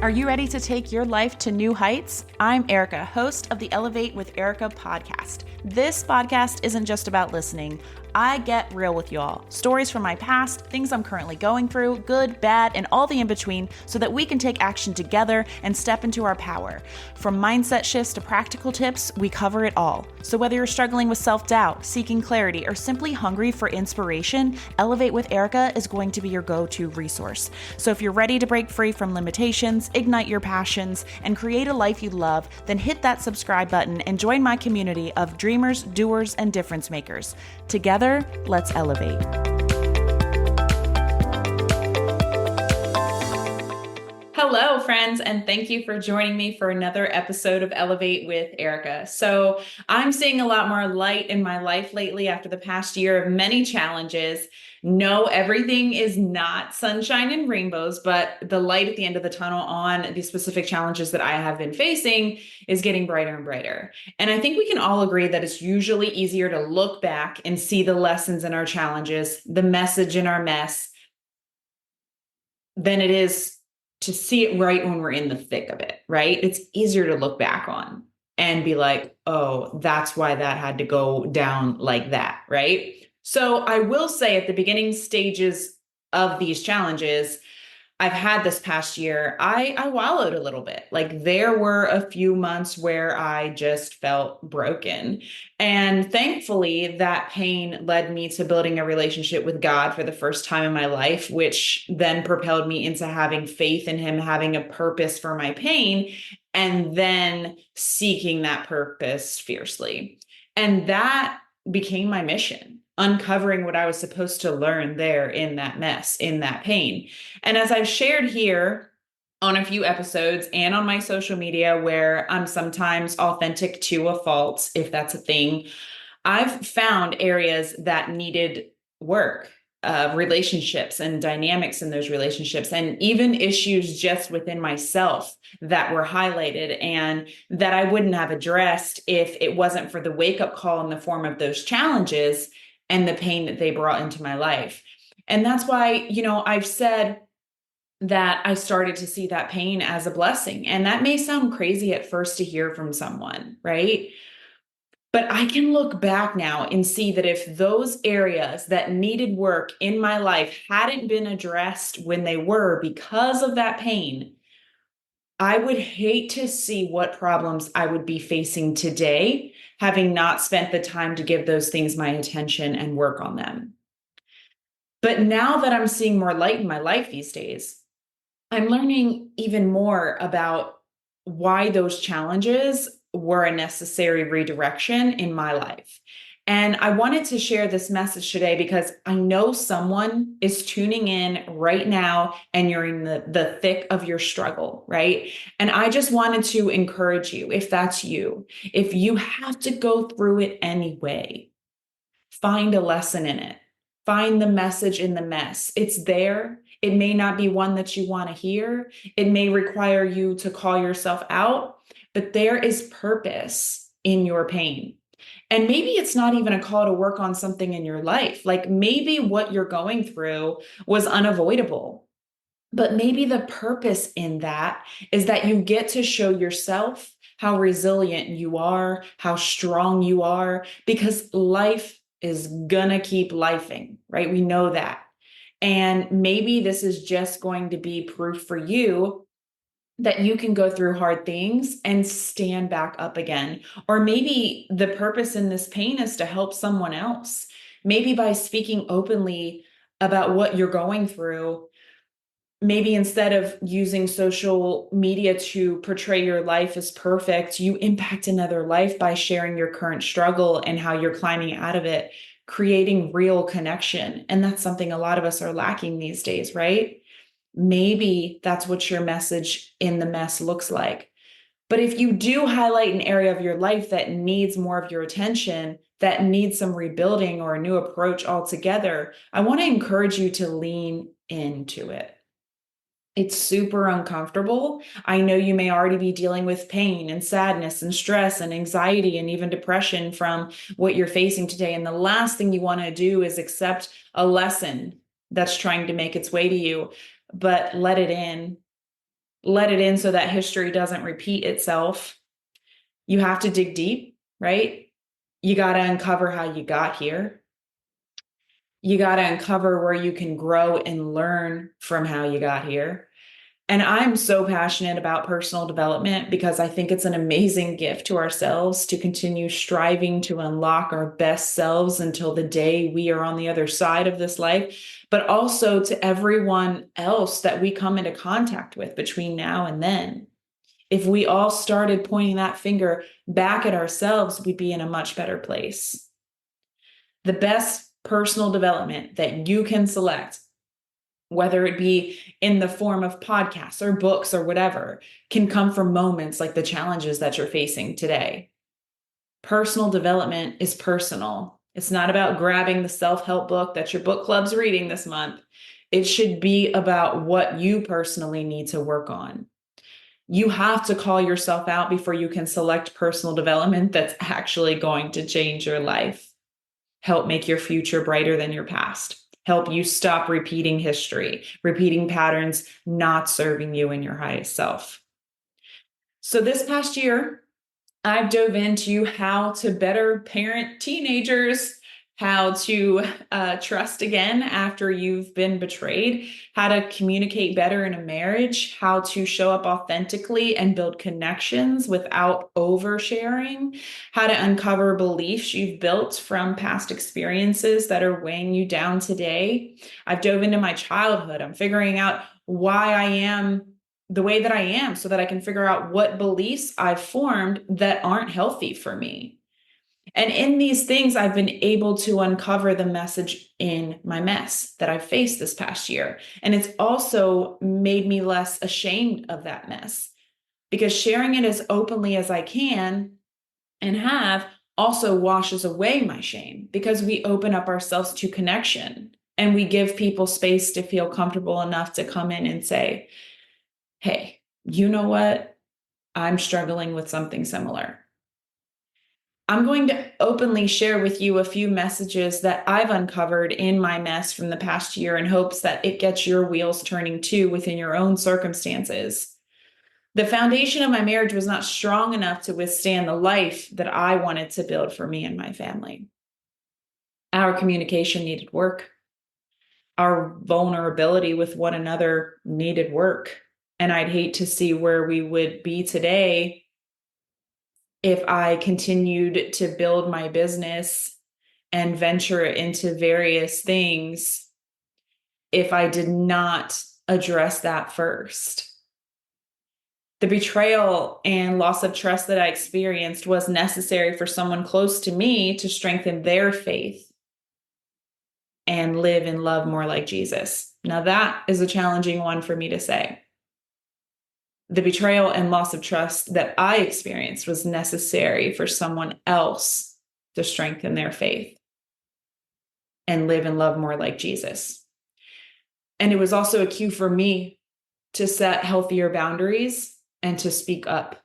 Are you ready to take your life to new heights? I'm Erica, host of the Elevate with Erica podcast. This podcast isn't just about listening. I get real with y'all. Stories from my past, things I'm currently going through, good, bad, and all the in between, so that we can take action together and step into our power. From mindset shifts to practical tips, we cover it all. So whether you're struggling with self-doubt, seeking clarity, or simply hungry for inspiration, Elevate with Erica is going to be your go-to resource. So if you're ready to break free from limitations, ignite your passions, and create a life you love, then hit that subscribe button and join my community of dreamers, doers, and difference makers. Together, let's elevate. Hello, friends, and thank you for joining me for another episode of Elevate with Erica. So I'm seeing a lot more light in my life lately after the past year of many challenges. No, everything is not sunshine and rainbows, but the light at the end of the tunnel on the specific challenges that I have been facing is getting brighter and brighter. And I think we can all agree that it's usually easier to look back and see the lessons in our challenges, the message in our mess, than it is to see it right when we're in the thick of it, right? It's easier to look back on and be like, oh, that's why that had to go down like that, right? So I will say at the beginning stages of these challenges I've had this past year, I wallowed a little bit. Like there were a few months where I just felt broken. And thankfully, that pain led me to building a relationship with God for the first time in my life, which then propelled me into having faith in Him, having a purpose for my pain, and then seeking that purpose fiercely. And that became my mission. Uncovering what I was supposed to learn there in that mess, in that pain. And as I've shared here on a few episodes and on my social media, where I'm sometimes authentic to a fault, if that's a thing, I've found areas that needed work, relationships and dynamics in those relationships, and even issues just within myself that were highlighted and that I wouldn't have addressed if it wasn't for the wake-up call in the form of those challenges and the pain that they brought into my life. And that's why, I've said that I started to see that pain as a blessing. And that may sound crazy at first to hear from someone, right? But I can look back now and see that if those areas that needed work in my life hadn't been addressed when they were because of that pain, I would hate to see what problems I would be facing today, having not spent the time to give those things my attention and work on them. But now that I'm seeing more light in my life these days, I'm learning even more about why those challenges were a necessary redirection in my life. And I wanted to share this message today because I know someone is tuning in right now and you're in the thick of your struggle, right? And I just wanted to encourage you, if that's you, if you have to go through it anyway, find a lesson in it. Find the message in the mess. It's there. It may not be one that you want to hear. It may require you to call yourself out, but there is purpose in your pain. And maybe it's not even a call to work on something in your life. Like maybe what you're going through was unavoidable, but maybe the purpose in that is that you get to show yourself how resilient you are, how strong you are, because life is gonna keep lifing, right? We know that. And maybe this is just going to be proof for you that you can go through hard things and stand back up again. Or maybe the purpose in this pain is to help someone else. Maybe by speaking openly about what you're going through, maybe instead of using social media to portray your life as perfect, you impact another life by sharing your current struggle and how you're climbing out of it, creating real connection. And that's something a lot of us are lacking these days, right? Maybe that's what your message in the mess looks like. But if you do highlight an area of your life that needs more of your attention, that needs some rebuilding or a new approach altogether, I want to encourage you to lean into it. It's super uncomfortable. I know you may already be dealing with pain and sadness and stress and anxiety and even depression from what you're facing today. And the last thing you want to do is accept a lesson that's trying to make its way to you, but let it in let it in so that history doesn't repeat itself. You have to dig deep, right? You got to uncover how you got here. You got to uncover where you can grow and learn from how you got here. And I'm so passionate about personal development because I think it's an amazing gift to ourselves to continue striving to unlock our best selves until the day we are on the other side of this life, but also to everyone else that we come into contact with between now and then. If we all started pointing that finger back at ourselves, we'd be in a much better place. The best personal development that you can select, whether it be in the form of podcasts or books or whatever, can come from moments like the challenges that you're facing today. Personal development is personal. It's not about grabbing the self-help book that your book club's reading this month. It should be about what you personally need to work on. You have to call yourself out before you can select personal development that's actually going to change your life, help make your future brighter than your past, help you stop repeating history, repeating patterns not serving you and your highest self. So this past year, I've dove into how to better parent teenagers, how to trust again after you've been betrayed, how to communicate better in a marriage, how to show up authentically and build connections without oversharing, how to uncover beliefs you've built from past experiences that are weighing you down today. I've dove into my childhood. I'm figuring out why I am the way that I am so that I can figure out what beliefs I've formed that aren't healthy for me. And in these things, I've been able to uncover the message in my mess that I've faced this past year. And it's also made me less ashamed of that mess because sharing it as openly as I can and have also washes away my shame because we open up ourselves to connection and we give people space to feel comfortable enough to come in and say, hey, you know what? I'm struggling with something similar. I'm going to openly share with you a few messages that I've uncovered in my mess from the past year in hopes that it gets your wheels turning too within your own circumstances. The foundation of my marriage was not strong enough to withstand the life that I wanted to build for me and my family. Our communication needed work. Our vulnerability with one another needed work. And I'd hate to see where we would be today if I continued to build my business and venture into various things if I did not address that first. The betrayal and loss of trust that I experienced was necessary for someone close to me to strengthen their faith and live and love more like Jesus. Now, that is a challenging one for me to say. The betrayal and loss of trust that I experienced was necessary for someone else to strengthen their faith and live and love more like Jesus. And it was also a cue for me to set healthier boundaries and to speak up.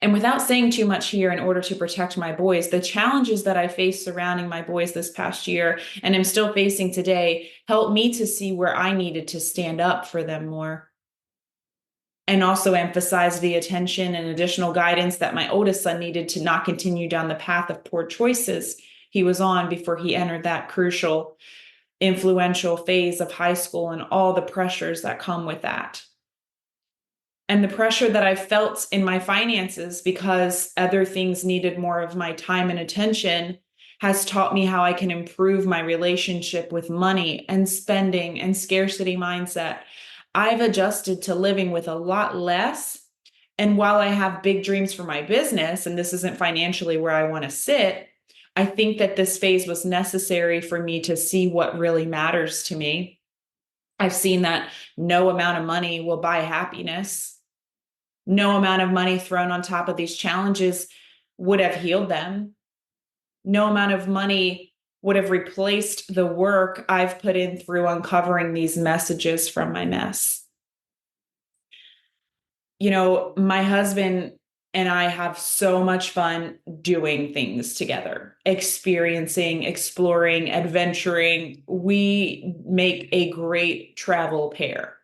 And without saying too much here, in order to protect my boys, the challenges that I faced surrounding my boys this past year and am still facing today helped me to see where I needed to stand up for them more. And also emphasize the attention and additional guidance that my oldest son needed to not continue down the path of poor choices he was on before he entered that crucial, influential phase of high school and all the pressures that come with that. And the pressure that I felt in my finances because other things needed more of my time and attention has taught me how I can improve my relationship with money and spending and scarcity mindset. I've adjusted to living with a lot less. And while I have big dreams for my business, and this isn't financially where I want to sit, I think that this phase was necessary for me to see what really matters to me. I've seen that no amount of money will buy happiness. No amount of money thrown on top of these challenges would have healed them. No amount of money would have replaced the work I've put in through uncovering these messages from my mess. You know, my husband and I have so much fun doing things together, experiencing, exploring, adventuring. We make a great travel pair.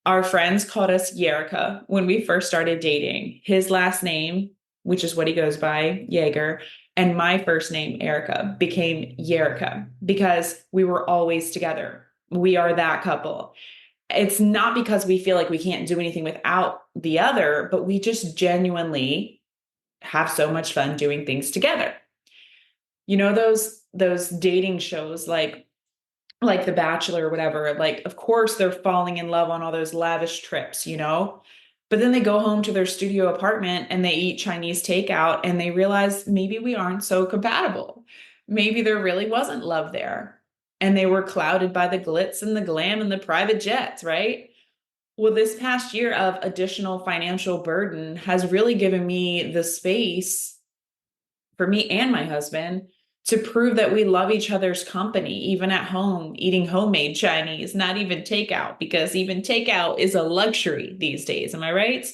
Our friends called us Yerika when we first started dating. His last name, which is what he goes by, Jaeger, and my first name, Erica, became Yerika because we were always together. We are that couple. It's not because we feel like we can't do anything without the other, but we just genuinely have so much fun doing things together. You know, those dating shows like The Bachelor or whatever, like of course they're falling in love on all those lavish trips, you know? But then they go home to their studio apartment and they eat Chinese takeout and they realize maybe we aren't so compatible. Maybe there really wasn't love there. And they were clouded by the glitz and the glam and the private jets, right? Well, this past year of additional financial burden has really given me the space for me and my husband to prove that we love each other's company, even at home, eating homemade Chinese, not even takeout, because even takeout is a luxury these days. Am I right?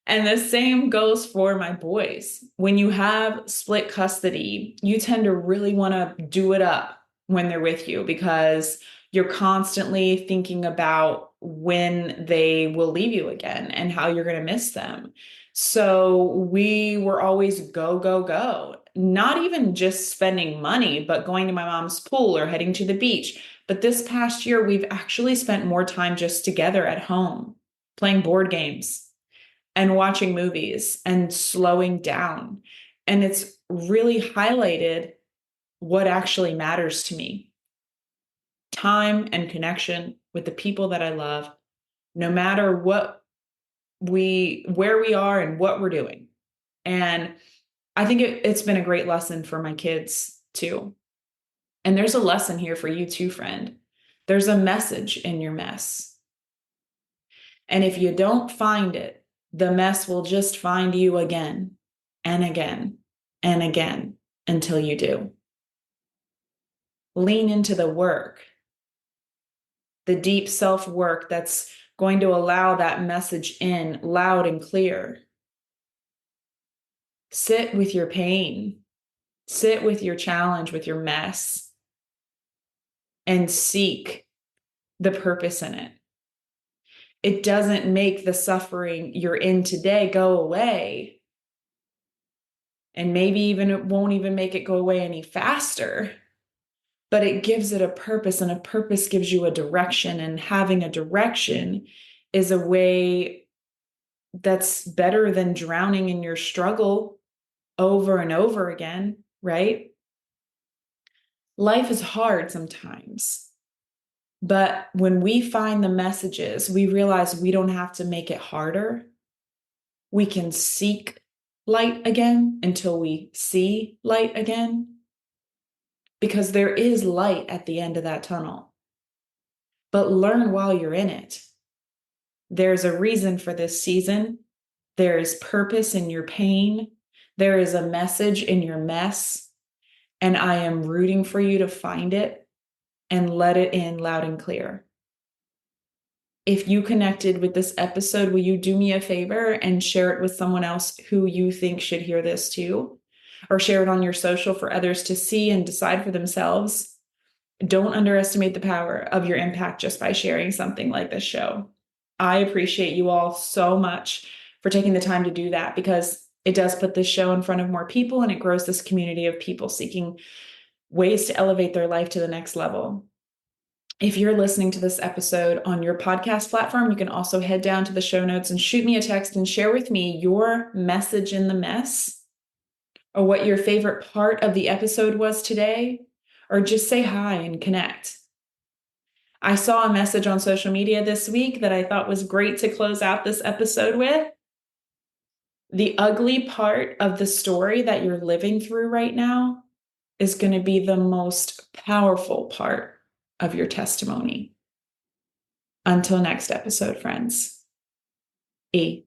And the same goes for my boys. When you have split custody, you tend to really want to do it up when they're with you because you're constantly thinking about when they will leave you again and how you're going to miss them. So we were always go, go, go. Not even just spending money, but going to my mom's pool or heading to the beach. But this past year, we've actually spent more time just together at home, playing board games and watching movies and slowing down. And it's really highlighted what actually matters to me: time and connection with the people that I love, no matter where we are and what we're doing. And I think it's been a great lesson for my kids too. And there's a lesson here for you too, friend. There's a message in your mess. And if you don't find it, the mess will just find you again and again and again until you do. Lean into the work, the deep self work that's going to allow that message in loud and clear. Sit with your pain, sit with your challenge, with your mess, and seek the purpose in it. It doesn't make the suffering you're in today go away. And maybe even it won't even make it go away any faster, but it gives it a purpose, and a purpose gives you a direction. And having a direction is a way that's better than drowning in your struggle over and over again, right? Life is hard sometimes, but when we find the messages, we realize we don't have to make it harder. We can seek light again until we see light again, because there is light at the end of that tunnel. But learn while you're in it. There's a reason for this season. There is purpose in your pain. There is a message in your mess. And I am rooting for you to find it and let it in loud and clear. If you connected with this episode, will you do me a favor and share it with someone else who you think should hear this too? Or share it on your social for others to see and decide for themselves. Don't underestimate the power of your impact just by sharing something like this show. I appreciate you all so much for taking the time to do that, because it does put this show in front of more people and it grows this community of people seeking ways to elevate their life to the next level. If you're listening to this episode on your podcast platform, you can also head down to the show notes and shoot me a text and share with me your message in the mess, or what your favorite part of the episode was today, or just say hi and connect. I saw a message on social media this week that I thought was great to close out this episode with. The ugly part of the story that you're living through right now is going to be the most powerful part of your testimony. Until next episode, friends. E.